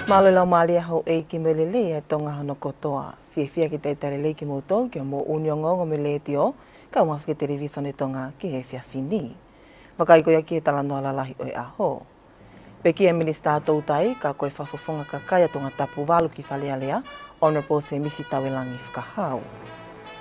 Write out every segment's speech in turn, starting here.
Malolo malia ho e ki melele e tonga hono kotoa. Fia ki te tarele ki motol ki mo uniongo ngo meletio ka mafike television e tonga ki he fia fini. Wakai ko ki e talanoa lalahi o e aho. Peki e minista toutai ka koe whafofonga ka kaya tonga tapu walu ki whalealea Honorable se misi tawelangi whakahau.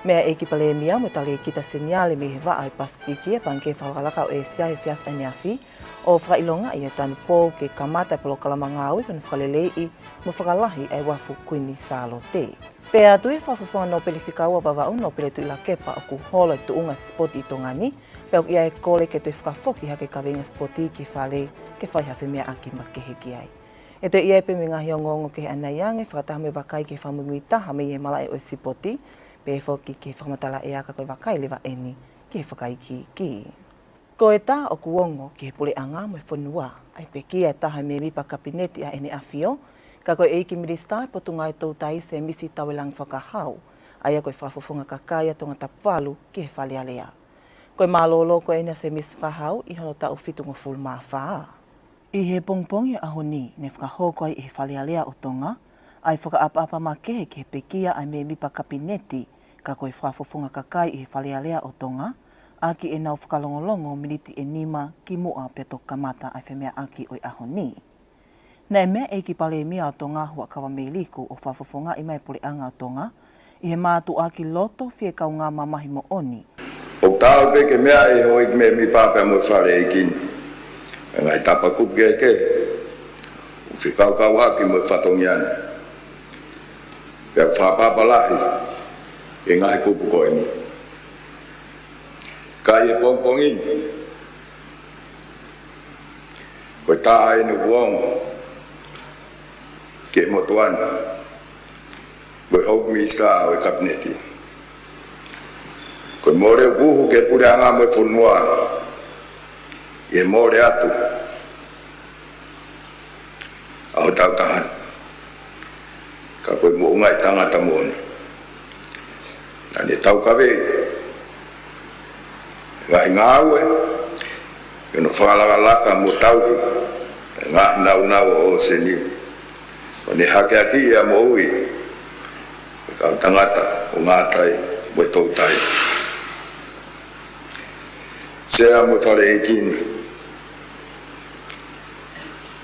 Mea e ki pale mia mo tali e kita seniale me he waa e Pasifiki e panke whalkalaka o e sia e fiaf aniafi o whailonga i e tanu pō ke kamata e palo kalamanga au i kanu whakalelei i mo whakalahi e wafu kuini salo te. Pea tu e whafufonga no pelifika ua wawau no pele tu ila kepa o ku hola i tuunga spoti i tongani pea ia e kole ke tu e whakafoki hake kawenga spoti ki whale ke whaihawe mea aki makeheki ai. E te ia e pe me ngahi o ngongo ke anai ange whakatahame wakai ke whamumui taha me i e mala e o sipoti pe foki ke whakamatala e aka koe wakai lewa eni ke whakaiki ki. Ko e tā o kuongo ke pule anga mo e whanua ai pe kia e taha me mipa kapineti a ene awhio ka koe eiki minista e potunga e tautai se misi tawelang whakahau ai a koe whafofonga kakaya tonga tapwalu ke he whalealea. Koe malolo koe ena se misi whahau i hono tau fitungo full maa whaa. I he pongpong i ahoni ne whakahoko ai i he whalealea o tonga ai whakaapa ma kehe ke he pekia ai me mipa kapineti ka koe whafofonga kakai i he whalealea o tonga aki e nau whakalongolongo miniti e nima ki mua peto kamata ai whemea aki o i ahoni. Nei mea e ki pale mia o tonga hua kawa me liku o whafofonga i mai pole anga o tonga i he mātu aki loto fie kau ngā mamahi mo oni. O tāu pe ke mea e hoi me mi pāpea mo whare e kin. E ngai tapa kup ke. U whikau kau aki mo whatongiana. Pea whapapa lahi e ngai kupu koe ni. Kai e pongpongin. Koe tā e nu buongo. Ke motuana. Koe hok mi sa o e kabineti. Koe more upuhu ke pure anga mo e whunua. I e more atu. Aho tau tahan. Ka koe mo ungai tangata moona. Nani tau kawe. Ngai ngāue. Ino whakalaka mo tauhi. Ngā nau o seni. O ne hake aki ia mo ui. Kau tangata o ngātai mo e tautai. Sea mo whare e kini.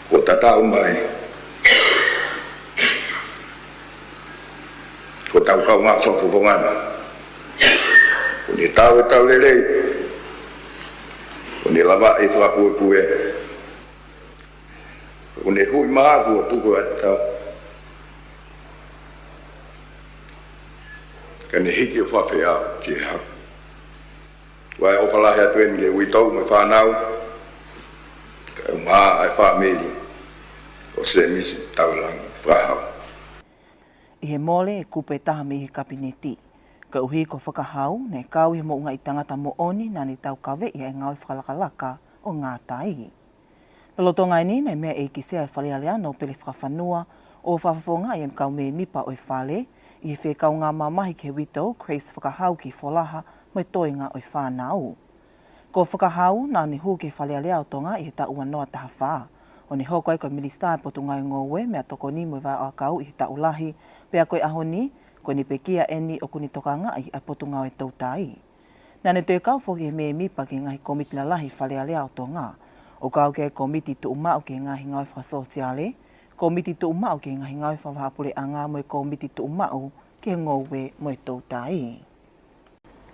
Ko tatau mai. Ko tau kau ngā whakufongana. Ko ni tau e tau lelei. Ko ni lava e whakapue. Ko ni hui maafu o tuku ati tau. Ka ni hiki o whawhea ki hau. Wai o whalahi atu eni ke uitau me whanau. Ka ngā ai whameli. O se misi taulangi whahau. I he mole e kupe taha me he kabineti. Ka uhi ko whakahau ne kau i mo unga i tangata mo oni na ni tau kawe i e ngau whakalakalaka o ngā tai. Lolotonga ini ne mea e ki sea e whalealea no pele whakawhanua o whafafonga i em kau me mipa o e whale i he whekau ngā mamahi ke witau Grace whakahau ki wholaha mo e toinga o i whanau. Ko whakahau na ni hu ke whalealea o tonga i he ta ua noa taha whaa. O ni hoko ai koe minista e potunga i ngowe mea toko ni mo i wai o akau i he ta ulahi pea koe ahoni koe ni pekia eni o kuni toka ngai a potunga o e tautai. Nane te kau foki he me mipa ke ngahi komiti lalahi whalealea o tonga. O kau ke komiti tu umau ke ngahi ngau whakasosiale, komiti tu umau ke ngahi ngau whawahapule anga mo e komiti tu umau ke ngowe mo e tautai.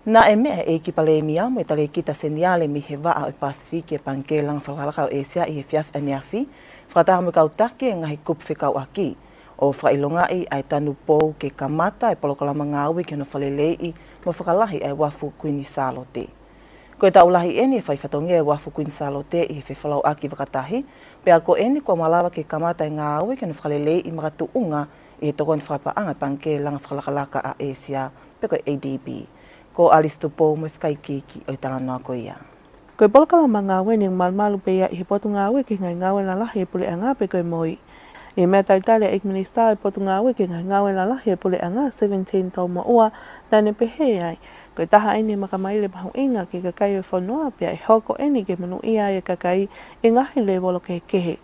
Na e mea e ki pale mia mo e tale kita seniale mi he waa o e Pasifiki e panke langa whakalaka o Asia i he fiaf aniafi, whakataha mo kau take ngahi kup whikau aki. O whailongai ai tanu pō ke kamata e polokalama ngāui ke no whalelei mo whakalahi ai wafu kuini salo te. Koe taulahi eni e whaifatongia e wafu kuini salo te i he whewhalau aki wakatahi, pea ko eni kua malawa ke kamata e ngāui ke no whalelei i maratu unga i he tokoni whaipaanga panke langa whakalakalaka a Asia pe koe ADB. Ko alistu pō mo whakaikiki o i talanoa ko ia. Koe polokalama ngāui ni malmalu pe ia i he potu ngāui ke ngai ngāui na lahi e pule anga pe koe moi. I mea taitale e minista e potu ngāui ke ngai ngāui na lahi e pule anga 17 tau ma ua na ne pehe ai. Koe taha eni makamaile mahu inga ke kakai e whanua pia e hoko eni ke manu ia e kakai e ngahi le wolo ke kehe.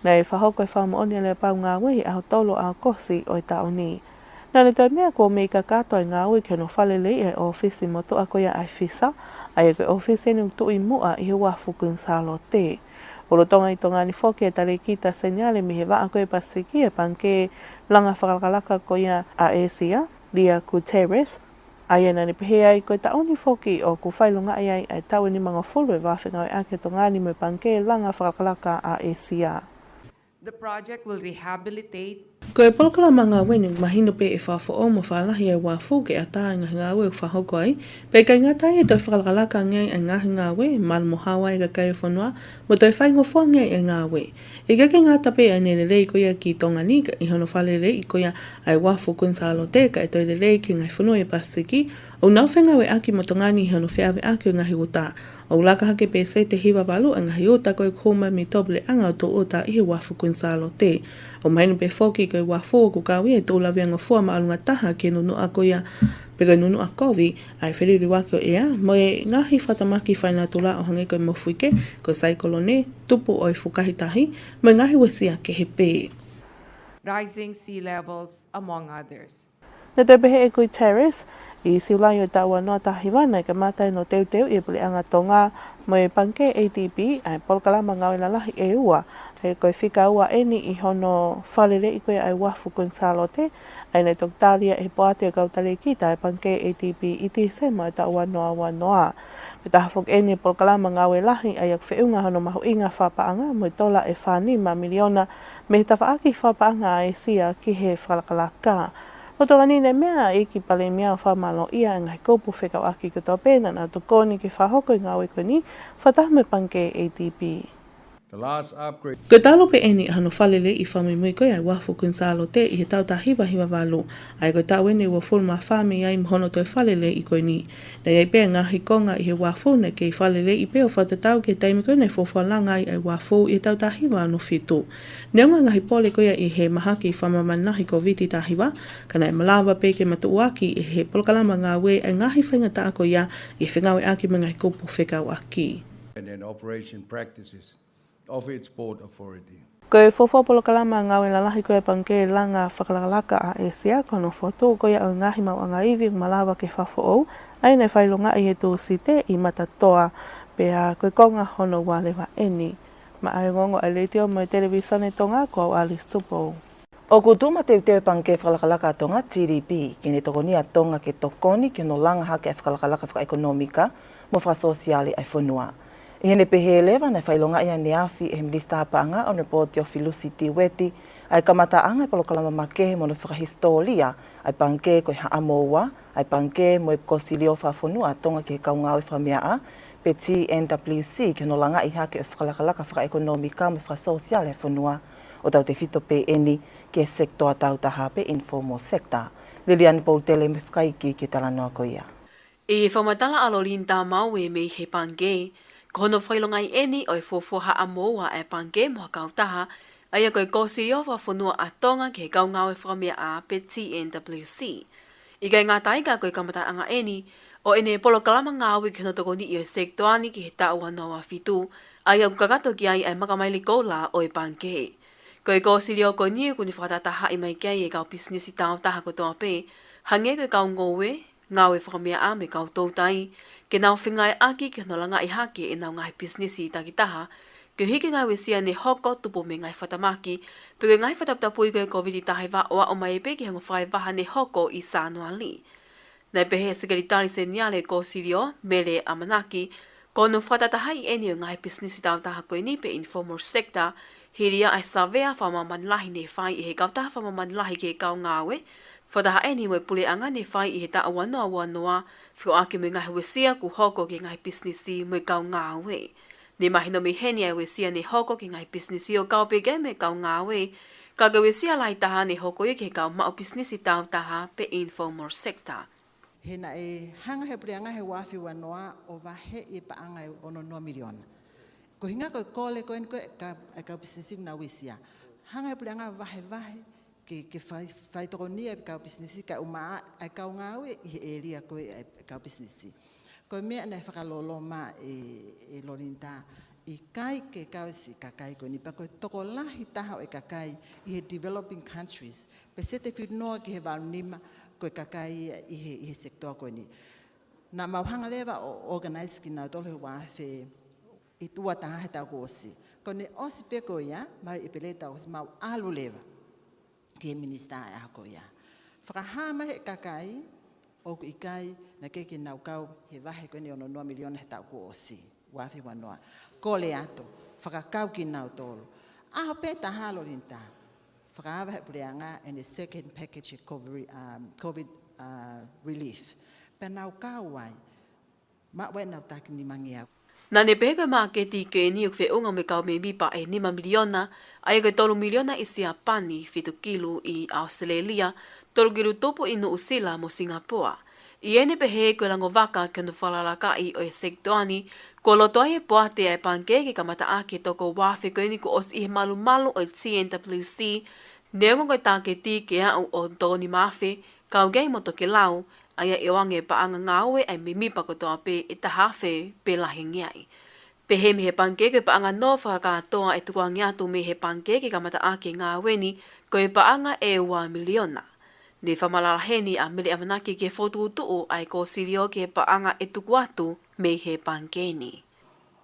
Nei whahoko e whamooni le pau ngā wei au tolo au kosi o i taoni. Nā le toi mea ko me ka kato i ngā wei ke no whalele e ofisi moto a koia ai fisa, ai e koe ofisi e ni utu i mua i hua fukun salo te. Olo tonga i tonga ni foke e tare kita senyale mi he waa koe Pasifiki e panke langa whakakalaka koia a Asia, Lia Guterres, ai ena ni pehea i koe taoni foki o ku whailunga ai ai tau ni mga fulu e wawhenga o ake tonga ni me panke langa whakakalaka a Asia. The project will rehabilitate. Ko e polokala mga wene mahino pe e whawha o mo whalahi e wafu ke ata ngā ngāwe o whahoko ai, pe kai ngatai e toi whakalaka ngai e ngahi ngāwe, mal mo hawa e ka kai o whanua, mo toi whaingofua ngai e ngāwe. E ke ngā tape a ne lelei koia ki tonga ni, i hono whalele i koia ai wafu kun sa alote, ka e toi lelei ki ngai whanua e Pasifiki, o nau whenga we aki mo tongani i hono whiawe aki o ngahi uta. O laka hake pe se te hiwa walu a ngahi uta koe koma mi toble anga o to uta i he wafu kun sa alote. O mainu pe foki koe wafu o kukawi e tō lawi anga fua ma alunga taha ke nunu a koia pe koe nunu a kovi ai whiriri wake o ea mo e ngahi whatamaki whaina tula o hange koe mofuike koe saikolone tupu o i fukahitahi mo e ngahi wesia ke he pē. Rising sea levels, among others. Na te pehe e koe Terrace, i siulai o taua noa tahiwana i ka mātai no teuteu i puli anga tonga mo e panke ATP ai polkalama ngau ina lahi e ua ai koe whika ua eni i hono whalere i koe ai wafu kun salote ai nei tok talia e poate o kautale kita ai panke ATP i ti se mo e taua noa wanoa. Me taha fok eni polkalama ngau e lahi ai ak whiunga hono mahu inga whapaanga mo i tola e whanima miliona me he tawhaaki whapaanga ai sia ki he whalakalaka. O tonga ni ne mea e ki pale mea o whamalo ia ngai koupu whekau aki ko tō pēna nā tukoni ki whahoko i ngā weko ni whatahme panke ATP. The last upgrade. Ko talo pe eni hano whalele i whamimui koe ai wafu kun salo te i he tau ta hiwa hiwa walu. Ai koe tau ene ua fulma whame ai mhono toi whalele i koe ni. Nei ai pēr ngā hikonga i he wafu ne kei whalele i pēr o whatatau ke taimi koe nei fōwhalanga ai wafu i tau ta hiwa anu fitu. Neonga ngahi pole koe i he mahaki i whamamanahi ko viti ta hiwa, kana e malawa pe ke matuuaki i he polokalama ngā we ai ngahi whainga ta ako ia i whengawe aki me ngai kupu whekau aki. And operation practices of its port authority. Koe fofo polokalama ngawe lalahi koe panke langa whakalakalaka a Asia, kono foto koe au ngahi mau anga iwi malawa ke whafo au, ai nei whailonga i he tū site i matatoa, pea koe konga hono walewa eni. Ma ai ngongo a leitio mo i televisione tonga ko au Alice Tupo. O kutuma te uteo panke whakalakalaka tonga TDP, kene tokonia tonga ke tokoni ke no langa hake e whakalakalaka whakaekonomika mo whasosiale ai whanua. I hene pehe lewa na whailonga ia ne afi e minister hapaanga o report o Felicity Weti ai kamata anga e polokalama makehe mo na whakahistoria ai panke koe haamoua, ai panke mo e kosilio whawhanua tonga ke kaungau e whamea pe TNWC ke no langa i hake e whakalakalaka whakaekonomika mo whasosiale ai whanua o tau te whito pe eni ke sektoa tau taha pe informal sector. Lilian Pautele me whakaiki ke talanoa koia. E whamatala alo linta mau e mei he panke, kono whailongai eni o e fofoha a moa e panke moha kautaha, ai a koe kosirio wa whanua a tonga ke kaungau e whamea a pe TNWC. I kai ngā taika koe kamata anga eni, o ene polokalama ngāwi ke no toko ni i o sektoani ki he taua noa fitu, ai au kakato ki ai makamaili kola o e panke. Koe kosirio ko niu kuni whakatataha i mai kia i e kau business i tau taha ko toa pe, hange koe kau ngowe, ngāwe whakamea a me kau tautai, ke nau whingai aki ke no langa i hake e nau ngai business i takitaha, ke hiki ngai wesia ne hoko tupu me ngai whatamaki, pe koe ngai whataputapui koe COVID i tahi wa oa o mai pe ke hango whai waha ne hoko i Sanuali. Nei pehe sekaritari se niale ko sirio, mele amanaki, ko no whatataha i eni o ngai business i tau taha koe ni pe informal sector, hiria ai savea whamamanlahi ne whai i he kautaha whamamanlahi ke kau ngāwe, whataha eni mo pule anga ne whai i he ta awanoa wanoa, whio ake me ngai wesia ku hoko ke ngai businessi mo kau ngāwe. Ne mahino me heni ai wesia ne hoko ke ngai businessi o kau pege me kau ngāwe, ka ka wesia lai taha ne hoko i ke kau mao businessi tau taha pe informal sector. Hena e hanga he pule anga he wafi wanoa o vahe i pa anga e ono 9 miliona. Ko hinga ko kole ko en ko ka businessi na wesia. Hanga he pule anga vahe ke fai tokonia ka businessi ka uma ai ka ngawe i area ko ka businessi. Ko me na whakalolo ma e lorinta I kai ke kausi kakai ko ni pako toko lahi taha o kakai I he developing countries. Pe sete whinoa ki he walnima ko kakai I he sektoa ko ni. Na mauhanga lewa o organize ki nau tolu he wafe I tua taha he tau kosi. Ko ne osi pe ko ia, mau I peleta o si mau alu lewa ki he minista e ako ia. Whakahama he kakai o ku ikai na keke nau kau he wahe ko ni ono 2 miliona he tau kosi. Wafi wanoa. Kole ato, whakakau ki nau tolu. Aho pe tahalo rinta. Whakaawa he pureanga and the second package COVID relief. Pe nau kau wai. Ma wai nau taki ni mangia. Na ne pega ma ke ti ke ni ukwe unga me kau me mipa e 5 miliona, ai ke 3 miliona isi apani fitu kilo I Australia, 3 kilo topo inu usila mo Singapore. I ene pehe ko lango waka ke no whalalaka I o e sektoani, ko lotoa e poate e pankeke kamata ake toko wafe ko ini ko os I malu o TNWC, neongo ko take ti ke au o toni mafe, kau gei moto ke lau, aya e wange paanga ngawe ai mimipa ko toa pe I tahafe pe lahingiai. Pehe me he pankeke paanga no whakatoa e tukuangi atu me he pankeke kamata ake ngaweni ko e paanga e 1 miliona. Ne whamalaheni a mele amanaki ke fotu utuu ai ko sirio ke paanga e tuku atu me he pankeni.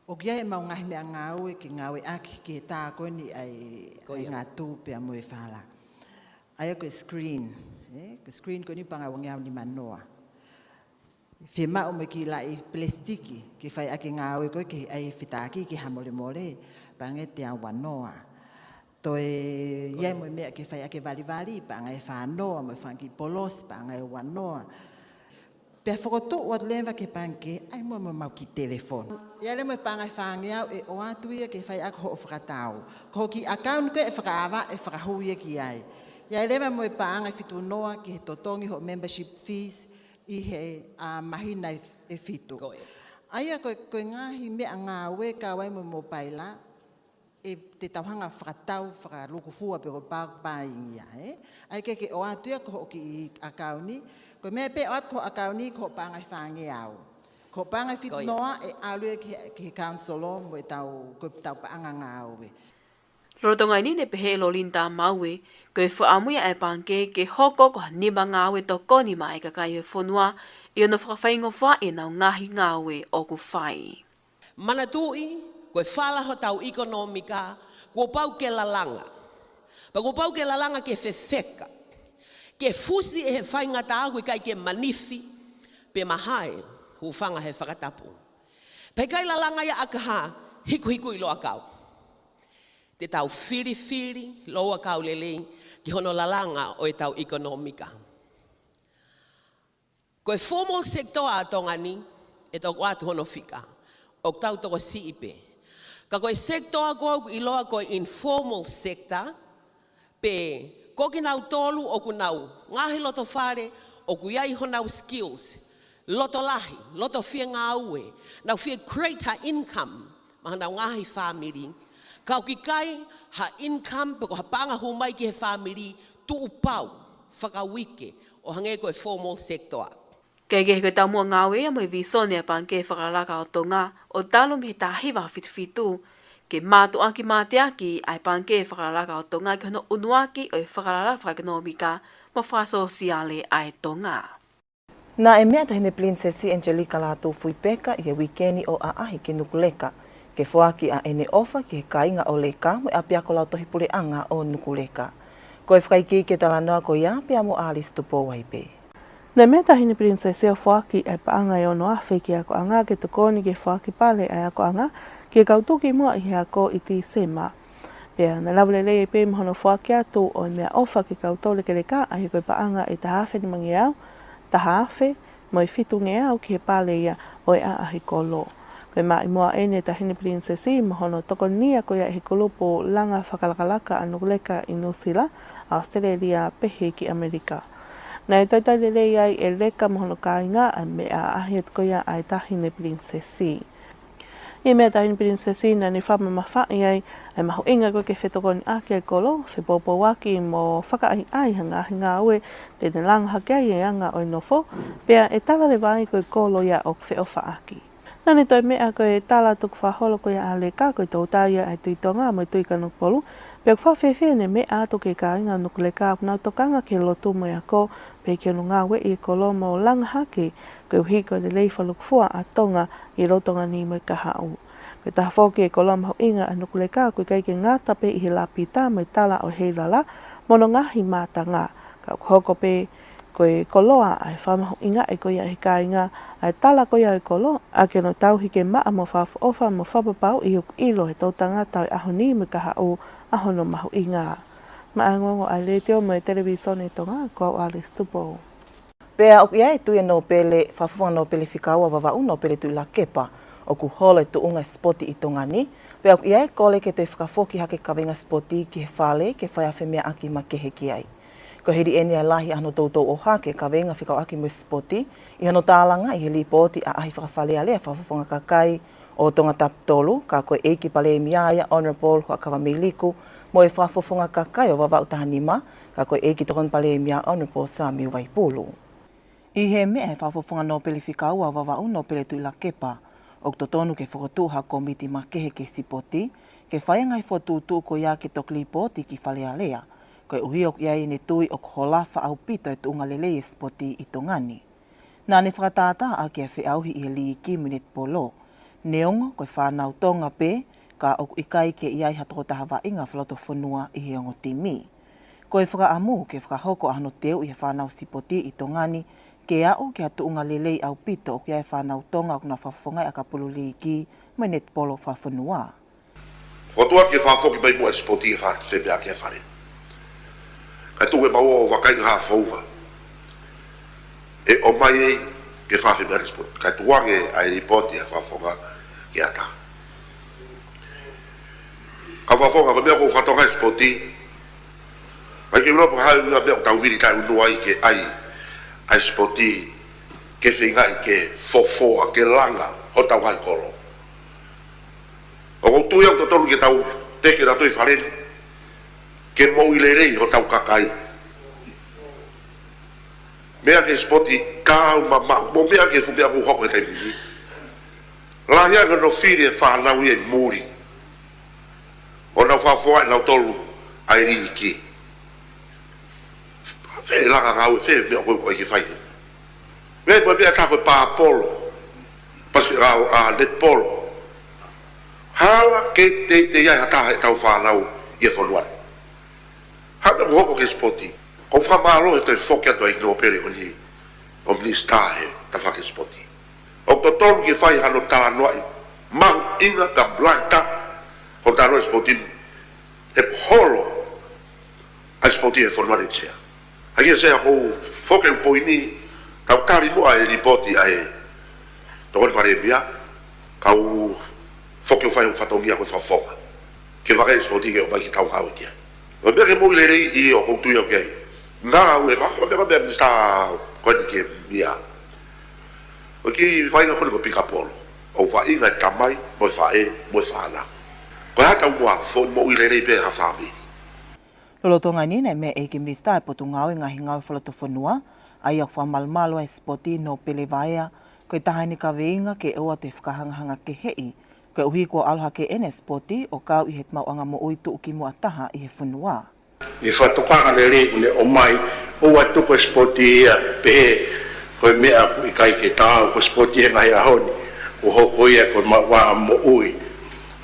O kia e mau ngahi mea ngaue ki ngaue aki ki he tā koe ni ai ngā tūpe a moe whala. Ai ko screen. Ko screen ko ni panga wangi au ni manoa. Whima o me ki la I plastiki ki whai aki ngaue koe ki ai whitaki ki hamole mole pangete a wanoa. Toe iai mo mea ke whai ake wali pa ngai whanoa mo whanki polos pa ngai wanoa. Pea whakoto o lewa ke panke ai mo mau ki telefon. Ia le mo pa ngai whangi au e o atu ia ke whai ake ho o whakatau. Ko ki account ke e whakaawa e whakahui ki ai. Ia lewa mo pa ngai whitu noa ki he totongi ho membership fees I he mahina e whitu. Aia koe ngahi mea ngā we ka wai mo paila. E te tauhanga whakatau, whakalukufua pe ko pāingia. Ai ke o atuia ko ki akauni, ko mea pe o atu ko akauni ko pāngai whange au. Ko pāngai whitu noa e alue ki councilo mo e tau paanga ngā aue. Rotongai ni ne pehe lo linta maue, ko e whaamuia e panke ke hoko ko haniba ngāwe to koni mai kakai e whonua, I ono whakawhaingo wha e nau ngahi ngāwe o ku whai. Manatui, koe whalaho tau ekonomika, ko pau ke lalanga. Pa ko pau ke lalanga ke whewheka. Ke fusi e he whaingata ahu kai ke manifi, pe mahai, hu whanga he whakatapu. Pe kai lalanga ia akaha, hiku I loa kau. Te tau whiri, loa kau leleng, ki hono lalanga o e tau ekonomika. Koe formal sector a tongani, e tau atu hono whika, o tau toko CIP. Ka koe sektoa koe I loa koe informal sector, pe koki nau tolu o ku nau ngahi loto whare o ku iai honau skills, loto lahi, loto whia ngā ue, nau whia greater income, maha nau ngahi whamiri. Kau ki kai ha income pe ko ha panga humai ki he whamiri tu upau, whakawike o hange koe formal sector. Kei ke koe tau mua ngāwe a mo I visone a panke whakaraka o tonga o talo me ta hiwa whitu ke mātu aki māteaki ai panke whakaraka o tonga ki hono unuaki o whakaraka whakanomika mo whasosiale ai tonga. Na e mea tahine Princesi Angelica Latu Fuipeka I he wikeni o aahi ke Nukuleka ke whaaki a ene ofa ki he kainga o leka mo apiako lau tohi puleanga o Nukuleka. Ko e whakaiki ke talanoa ko ia pia mo Alice Tupo Waipe. Na mea tahini Princesi o whaaki e paanga I ono awhi ki ako anga ke tukoni ke whaaki pale ai ako anga ke kautuki mua I he ako I ti sema. Pea na laulele e pe mhono whaaki atu o mea ofa ke kautole ke leka ai koe paanga e tahawhi ni mangi au, tahawhi mo I whitu nge au ki he pale ia o e aahi kolo. Koe mai mua ene tahini Princesi mhono tokonia ko ia he kolopo langa whakalakalaka anukuleka I Nusila, Australia pehe ki Amerika. Na e taitalele ai e leka mohono kāinga a mea ahiet koia ai tahine Princesi. I mea tahine Princesi na ni whama mawhai ai mahu inga koe ke whetokoni ake e kolo, whepopo waki mo whakaai ai hanga hinga ue te ne langa hake ai e anga o nofo, pea e tala le vai koe kolo ia o wheofa aki. Nani toi mea koe tala tuk whaholo koe a le ka koe tau taia ai tui tonga mo tui kanuk polu. Pek whawhewhia ne mea ato ke ka inga nuk le ka apnau tokanga ke lotu mo ia ko pe ke lunga we i kolo mo langa hake koe uhiko le leifa luk fua a tonga i rotonga ni mo ka hau. Koe taha whoki e kolo mahu inga a nuk le ka koe kai ke ngata pe i he la pita mo tala o hei lala mono ngahi mata ngā. Ka hoko pe koe koloa ai whamahu inga e koe ai ka inga ai tala koe ai kolo a ke no tau hike maa mo whafu ofa mo whapapau i huk ilo he tau tangata i aho ni mo ka hau aho no mahu inga. Maangongo ai le teo mo e televisione tonga ko Alice Tupo. Pea o ia e tui no pele whafuanga no pele whikaua wawau no pele tui la kepa o ku holo tu unga spoti i tonga ni. Pea o ia e kole ke te whakafoki hake kawenga spoti ki he whale ke whai awhi mea aki ma kehe ki ai. Ko heri eni ai lahi ano toutou o hake kawenga whikau aki mo spoti i ano tālanga i he lipoti a ahi whakawhale alea whafuanga kakai o tonga tapitolu ka koe eiki pale miaia Honourable Huakawa Meiliku mo e whafufunga kakai o wawau tahanima ka koe eiki tokon pale mia Honourable Sami Waipulu. I he mea e whafufunga no pele whikau a wawau no pele tui la kepa o totonu ke whakatuha komiti ma kehe ke sipoti ke whaiangai whatutu ko ia ke tok lipoti ki whale alea koe uhiok iai ne tui o holafa au pito e tuunga lelei e spoti i tongani. Nā ne whakatata a ke a whiauhi i he li ki minute polo. Neongo koe whanau tonga pe ka o ikai ke iai hatoko tahawa inga whaloto whanua i he ongo timi. Koe whakaamu ke whakahoko ahano teo i he whanau sipoti i tongani ke au ke hatuunga lelei au pito o ke ai whanau tonga o kuna whafongai a ka pulu li ki minute polo whafonua. Hotua ke whafoki mai mua spoti e whawhebea ke whare. Kai tu e maua o wakai ngā whauga. E o mai e ke whawhi mea sport. Kai tu wange ai ripoti a whawhonga ki ata. Ka whawhonga ka mea ko whatonga sporti. Mai ke mropo hau ngā mea o tau viri tai unua i ke ai sporti ke whingai ke fofoa ke langa o tau hai kolo. O kou tui au totonu ke tau teke rato i whaleni. Ke mau i lerei o tau kakai. Mea ke spoti kau mo mea ke fumea ku hoko e taimisi. Lahia ka no whiri e whanau i e muri. O nau whafoa e nau tolu ai ri ki. Whe langa ngau e whe mea koe ke whaine. Mea koe mea kako e pā polo. Paske ngau a net polo. Hala ke te iai hataha e tau whanau i e whanuari. Hapa hoko ke spoti. Ko whamalo e toi whokia toi no pere o minista he ta whake spoti. O to tonu ke whai hano tā noai. Mau inga ka blata o tā noai spoti. E holo a spoti e whanuare tea. Haki e sea ko whoke upoini tau kari mua e ripoti a e tokoni pare mea kau whoke u whai u whatongia koe whawhonga. Ke whake spoti ke o mai ki tau hau kia. O mea ke mui lerei i o koutui o kei. Ngā au e mako, mea mea minista koeni ke mia. O ki whainga kone ko pika polo. O whainga e tamai, mo e whae, mo e whaana. Ko hata ua, fo mui lerei pe ha whaami. Lolotonga ni nei mea eke minista e potu ngau i ngahi ngau whaloto whanua, ai au whamalmalo e spoti no pele vaea, koe tahani ka veinga ke ua te whakahangahanga ke hei, koe uhi kua aloha ke ene spoti o kau i he tmauanga mo uitu uki mua taha i he whanua. I whatokanga le re une o mai, ua tuko spoti ia pehe, koe mea i kai ke tāo, ko spoti e ngahi ahoni, ko hoko ia koe mawaa mo ui,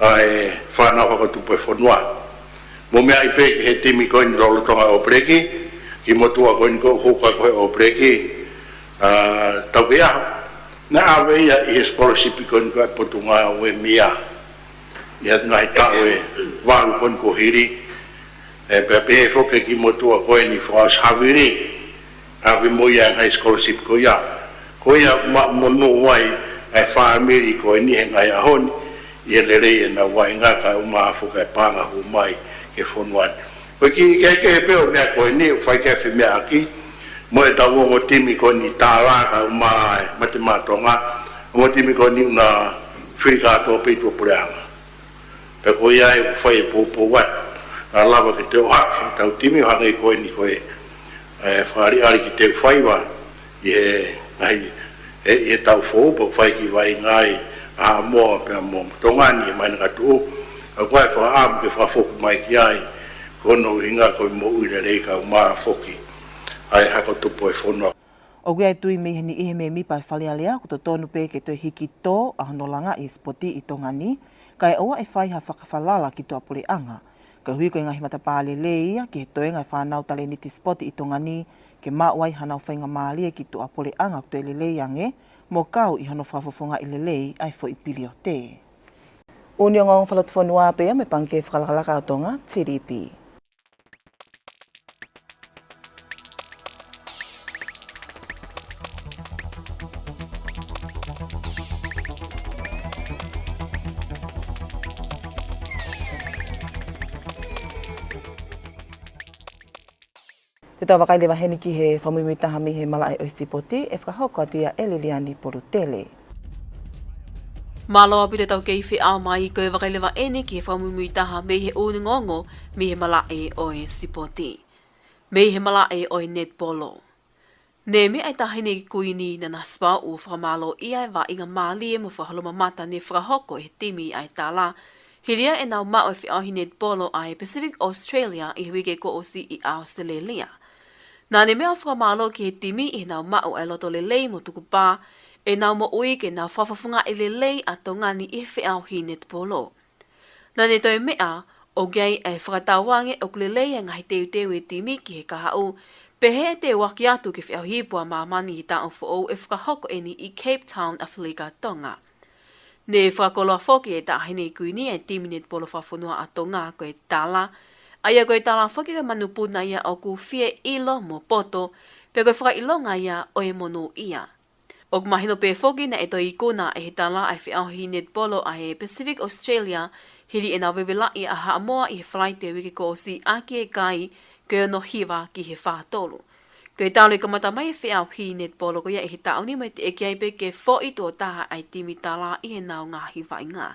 ai whanau hako tupo e whanua. Mo mea i peke he timi koe ni lolotonga o breki, ki motua koe ni koe huka koe o breki, tau ke aho. Na awe ia i he scholarship koe ni koe potunga o e mia. Ia ngai tau e waru koe ni ko hiri, e pepe foke ki motua koe ni whaas hawiri, hawi mo ia ngai scholarship koe ia. Koe ia monu wai e whaamiri koe ni he ngai ahoni, ia lerei e na wai ngaka umahafuka e panga hu mai ke whonuan. Koe ki ke peo mea koe ni, whai kefi mea aki, mo e tau ongo timi koe ni tāraka umaha e matematonga, ongo timi koe ni una whirikato peitua pureanga. Pe koe ia e whai e pōpō wat, a lava ke te ohake, tau timi hangai koe ni koe whari ari ki te whaiwa, i e tau whōpa whai ki wai ngai a mo pe mo tongani mai na tu a vai fa am ke fa fok mai ki ai kono inga ko mo ure le ka ma foki ai ha ko tu poi fono O gai tui me hini ihe me mi pai whale alea ko to tonu pe ke to hiki tō a honolanga i spoti i tongani kai oa e whai ha whakawhalala ki tō apure anga. Ka hui ko inga himata pāle le ia ki he toenga e whanau tale niti spoti i tongani ke mawai hanau whainga maalia ki tō apure anga ko to lelei ange mo kau i hano whafofonga i lelei ai fo i pili o te. Uni o ngong whalatufonua pea me panke whakalakalaka o tonga TDP. Te tawa kai lewa heni ki he whamumitaha mi he malai o sipoti e whakahoko atia e Liliani Porutele. Malo pide tau kei whi au mai koe wakai lewa ene ki he whamumitaha me he unungongo mi he malai o sipoti. Me he malai o netpolo. Ne me ai tahine ki kuini na naspa u whamalo ia wa inga mali e mo whahaloma mata ne whakahoko he timi ai tala. Hiria e nau mao e whi au hi netpolo ai Pacific Australia i wike ko o si i Australia. Nā ne mea whakamalo ki he timi e nau mao e loto lelei mo tuku pā, e nau mo ui ke nau whawhawhunga e lelei a tongani e whiau hi netpolo. Nā ne toi mea, o gai e whakatawange o lelei e ngahi teu teu e timi ki he kahau, pe he te waki atu ki whiau hipua mamani i tāo whao e whakahoko eni i Cape Town a Whilika Tonga. Ne whakakoloa whoki e tāhine i kuini e timi netpolo whawhunua a Tonga ko e tala, aia koe tala whaki ka manupuna ia o ku fie ilo mo poto, pe koe whakailonga ia o e mono ia. O mahino pe whoki na e toi ikuna e he tala ai whiau hi netpolo a he Pacific Australia, hiri e na wewela i a haamoa i he whalaite wiki ko o si aki e kai koe no hiwa ki he whaatolu. Koe tālu i kamata mai e whiau hi netpolo ko ia e he tauni mai te eki ai pe ke fo i tō taha ai timi tala i he nao ngahi wa inga.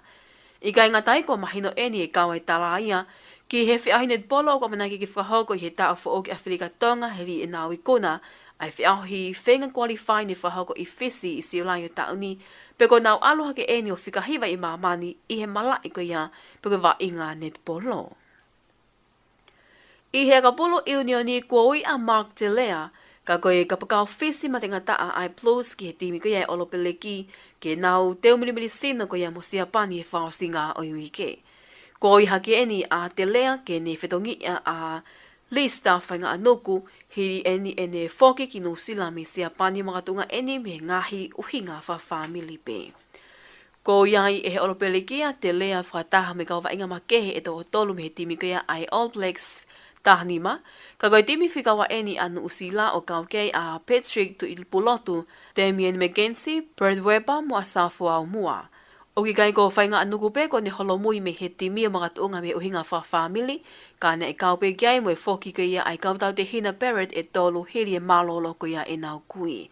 I kai ngatai ko mahino eni e kawai tala ia, ki he whiahi netpolo ko manaki ki whakahoko i he tau wha ki Whilika Tonga heri e nau i kona, ai whiahi whenga qualify ni whakahoko i Fisi i siulai o tauni, pe ko nau aloha ke eni o whikahiwa i mamani i he malai ko ia, pe ko wa inga netpolo. I he kapolo unioni kua ui a Mark Telea, ka koe ka pakao Fisi ma te ngataa ai plus ki he timi ko ia e olopeleki, ke nau teo milimili sino ko ia mo siapani e whaosinga o iwike. Ko i hake eni a te lea ke ne whetongi a lista whainga anoku, hiri eni ene whoki ki no sila me sia pani makatunga eni me ngahi uhinga wha whamili pe. Ko iai e he oropele kia te lea whataha me kawa inga makehe e tō tolu me he timi kia ai All Blacks tahnima, ka koe timi whikawa eni anu usila o kaukei a Patrick tu ilpulotu, Damien McKenzie, Brad Weber mo a Safua mua. O ki kai ko whainga anuku pe ko ne holomui me he timi o mga tuunga me uhinga wha family, ka ne e kaupe kiai mo e whoki ko ia ai kautau te Hina Barrett e tolu hiri e malolo ko ia e nau kui.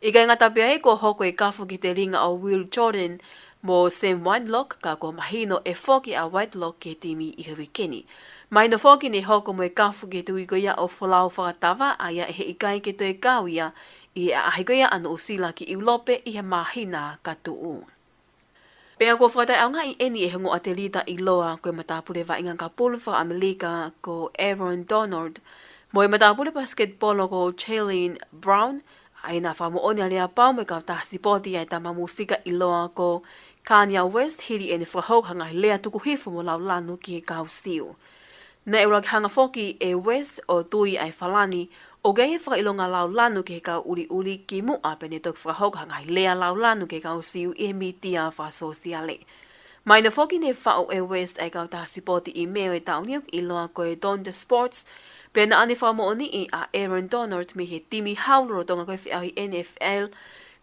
I kai ngata pia e ko hoko e kafu ki te ringa o Will Jordan mo Sam Whitelock ka ko mahino e whoki a Whitelock ke timi i hawikeni. Mai no whoki ne hoko mo e kafu ki tui ko ia o whalau whakatawa a ia e he ikai ke to e kau ia i a ahi ko ia anu usila ki iulope i he mahina ka tuu. Pea ko whakatai au ngai eni e hengo a te lita i loa koe matapule wa inga ka pulu wha Amerika ko Aaron Donald. Mo e matapule basketbolo ko Chalene Brown, aina wha mo oni alea pau me ka tahsipoti ai tama musika i loa ko Kanye West hiri ene whakahok hanga lea tuku hifu mo lau lanu ki he kau siu. Na e uraki hanga whoki e West o tui ai whalani, o gai he whakailonga lau lanu ke kau uri ki mua pene tok whakahok hangai lea lau lanu ke kau siu e mitia wha sosiale. Mai na whoki ne whao e West ai kau tahsipoti i meo e tauniok i loa koe Donda Sports, pena ane wha mo oni i a Aaron Donald me he timi hauloro tonga koe whiau i NFL,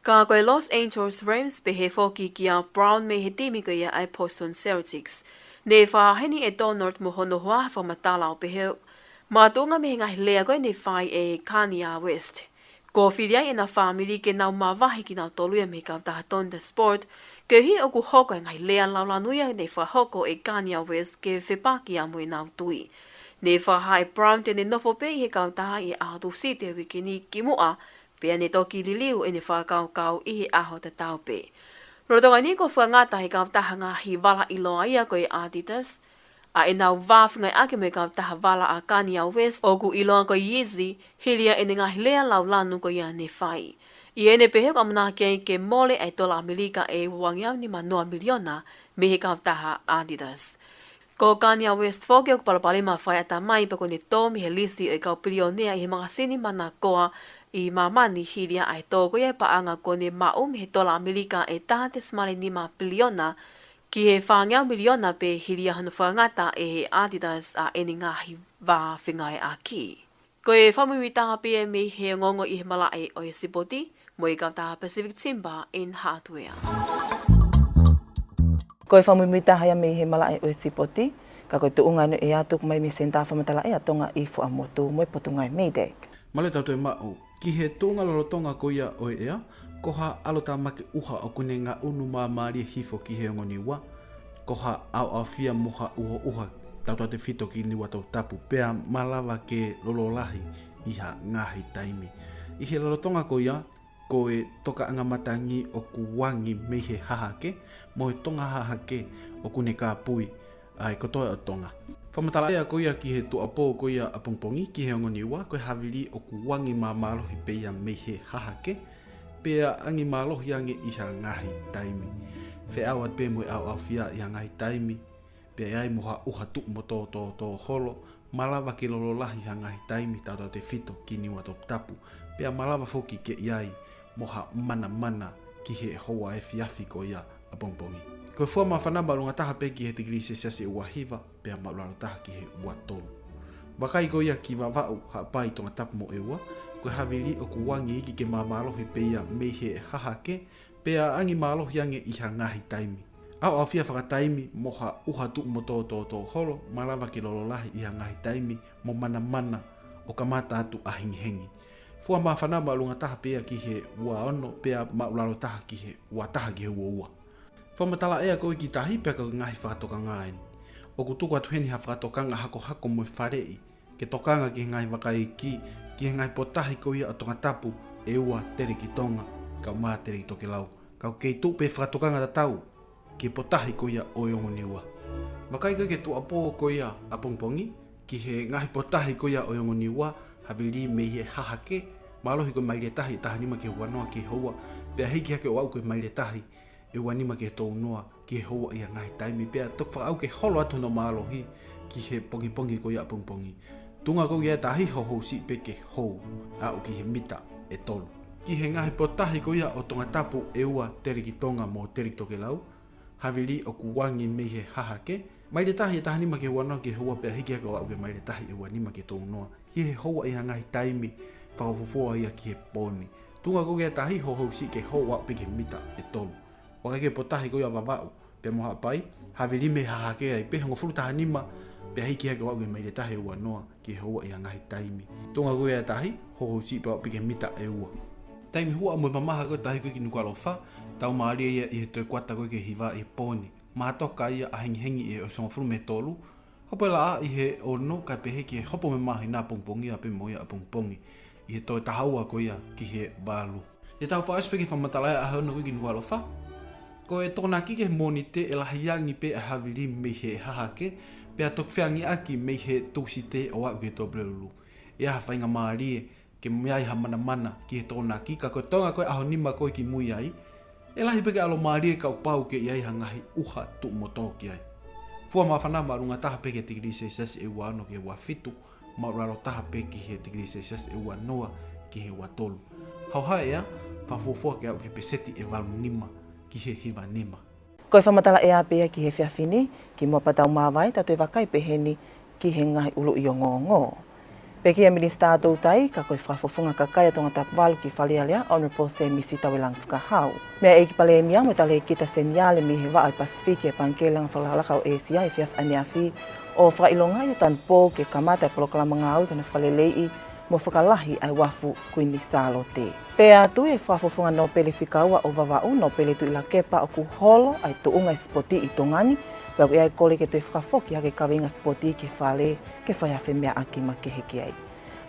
ka koe Los Angeles Rams pe he whoki ki a Brown me he timi koe ia ai Boston Celtics. Ne wha heni e Donald mo hono hoa wha matalao pe he mātunga me ngahi lea koe ne whai e Kanye West. Ko whiria e na whamiri ke nau mawahi ki nau toluia me kau taha Donda Sport, ke hi oku hoko e ngahi lea laulanuia ne whahoko e Kanye West ke whepaki a mui nau tui. Ne whahai Brown te ne nofo pe he kau taha i ahatu si te wiki ni ki mua, pea ne toki liliu e ne whakau kau i he aho te tau pe. Rotonga ni ko ngata hi ka taha nga hi wala ilo ia ko Adidas. A ina waf ngai ake me ka taha wala a Kanye West o ku ilo ko Yeezy hilia ina hilea laulanu ko ia ne fai. Iene pehe ko amna ke mole ai dola Amerika e wangiam ni manoa miliona me he ka taha Adidas. Ko Kanye West foke o palapale ma fai ata mai pa ko ni to mi helisi e ka pilionea i mga sini mana koa i mamani hilia ai to ko ia paanga ko ni mau mi he dola Amerika e taha te smale ni ma biliona ki he whangea miliona pe hiria hanu whangata e he Adidas a eninga hi wā whingai a ki. Ko e whamuwitaha pe me he ngongo i he malae o e sipoti, mo i kautaha Pacific Timber in Hardware. Ko e whamuwitaha ia me he malae o e sipoti, ka koe tuunga no e atuk mai me senta whamatala e atonga i whaamotu mo e potungai Mayday. Male tau te mao, ki he tūnga lorotonga ko ia o ea, koha alota make uha o kune ngā unu mā maari hifo ki he ngoni wa, koha au fia moha uha tauta te fito ki niwa tau tapu, pea malawa ke lololahi iha ngahi taimi. I he lorotonga ko ia, ko e toka anga matangi o kuwangi me he hahake, mo he tonga hahake o kune kā pui, ai kotoe o tonga. Whamatala ea ko ia ki he tuapo ko ia apongpongi ki he ngoni wa, ko e havili o kuwangi mā malohi peia me he hahake, pea angi malohi ange iha ngahi taimi. Fe awat pe mo au fia ia ngahi taimi, pea ai moha uha tuk mo tō holo, malawa ki lololahi ha ngahi taimi tata te fito ki niwa tō tapu, pea malawa foki ke iai moha mana ki he hoa e fiafi ko ia apongpongi. Ko fua ma whanamba lunga taha pe ki he tigri se sase ua hiva, pea maularo taha ki he ua tolu. Wakai ko ia ki wawau ha pai tonga tapu mo eua, ko havili o kuwangi iki ke mamalohi pe ia me he hahake, pea angi malohi ange iha ngahi taimi. Au fia whakataimi moha uha tuk mo tō holo, malawa ki lololahi iha ngahi taimi mo mana o kamata atu a hengi. Fua ma whanamba lunga taha pea ki he ua ono, pea maularo taha ki he ua taha ki he ua. Whamatala ea koe ki tahi pea ka ngahi whakatoka ngain. O kutuku atu heni ha whakatokanga hako mo wharei, ke tokanga ki ngai wakai ki he ngai potahi ko ia o tonga tapu e ua tere ki tonga, kau maa tere ki toke lau. Kau kei tu pe whakatokanga ta tau, ki potahi ko ia o iongo ni ua. Wakai koe ke tuapo ko ia apongpongi, ki he ngahi potahi ko ia o iongo ni ua, havili me he hahake, malohi ko maile tahi taha nima ke wanoa ki hoa, pea hiki hake o au ko maile tahi, e wanima ke tō noa ki he hoa ia ngahi taimi, pea tok wha au ke holo atu no malohi, ki he pongi ko ia apongpongi. Tunga ko ia tahi ho si pe ke hou, au ki he mita e tolu. Ki he ngahi potahi ko ia o tonga tapu e ua tere ki tonga mo tere ki toke lau, havili o kuwangi me he hahake, maile tahi e taha nima ke wanoa ki hoa, pea hiki hake o au ke maile tahi e wanima ke tō noa, ki he hoa ia ngahi taimi, whakafufua ia ki he poni. Tunga ko ia tahi ho si ke hou au pe ke mita e tolu. Waka ke potahi ko ia wawau, pea moha pai, havili me hahake ai pe hongo furu taha nima, pea hiki hake wau ke maile tahi ua noa ki hoa ia ngahi taimi. Tunga ko ia tahi, ho si pe wau pe ke mita e ua. Taimi hua mo mamaha ko tahi ko ki nuku alofa, tau maaria ia i he toi kwata ko ke hiva i poni. Mahatoka ia a hengi i o songa furu me tolu, hopo la a i he ono ka pe heki he hopo me mahi nā pongpongi a pe moia a pongpongi. I he toi tahaua ko ia ki he balu. Te tau whaespeki whamatalaya a hauna ko ki nuku alofa, ko e tōna ki ke monite e lahiangi pe a havili me he hahake, pe a tokwhiangi aki me he tūsite o au ke tō blelulu. E aha whainga maarie ke miai ha mana ki he tōna ki, ka koe tonga koe aho nima koe ki mui ai, e lahi peke alo maarie kau pau ke iai hangahi uha tu mo tōki ai. Fua maa whanama runga taha peke tigri se sas e ua ano ki he ua fitu, mauraro taha peke he tigri se sas e ua noa ki he ua tolu. Hauha ea, whafufua ke au ke peseti e walu nima, ki he hiva nima. Koe whamatala e apea ki he whiawhini, ki mua patau mawai, tatoi wakai peheni ki he ngahi ulu i o ngō. Peki a minista atou tai, ka koe whafofunga kakai atonga tapu walu ki whalialea, Honourable Sam Misitawelang whakahau. Mea eiki pale mia, mo tale kita seniale mi he waa i Pasifiki e pankelang whalhalaka o Asia i whiaf aneawhi o whailonga i tan pō ke kamata e polokalama ngāu kana whalelei mo whakalahi ai wafu kuini salote. Pea tu e whafofunga no pele whikaua o vavau no pele tu ila kepa o kuholo ai tuunga i spoti i tongani, Wau ia kole ke tui whakafoki hake kawinga spoti ke whale ke whaiawhi mea aki ma ke heki ai.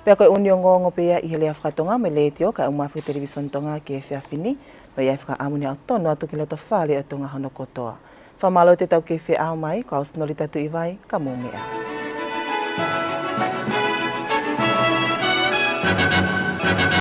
Pea koe unio ngongo pea i he lea whakatonga me le tio ka umawhi televison tonga ke whiawhini Ma ia whaka amuni au tono atu ki leto whale o tonga hono kotoa. Whamalo te tau ke whi au mai, ko au snori tatu i vai, ka mō mea.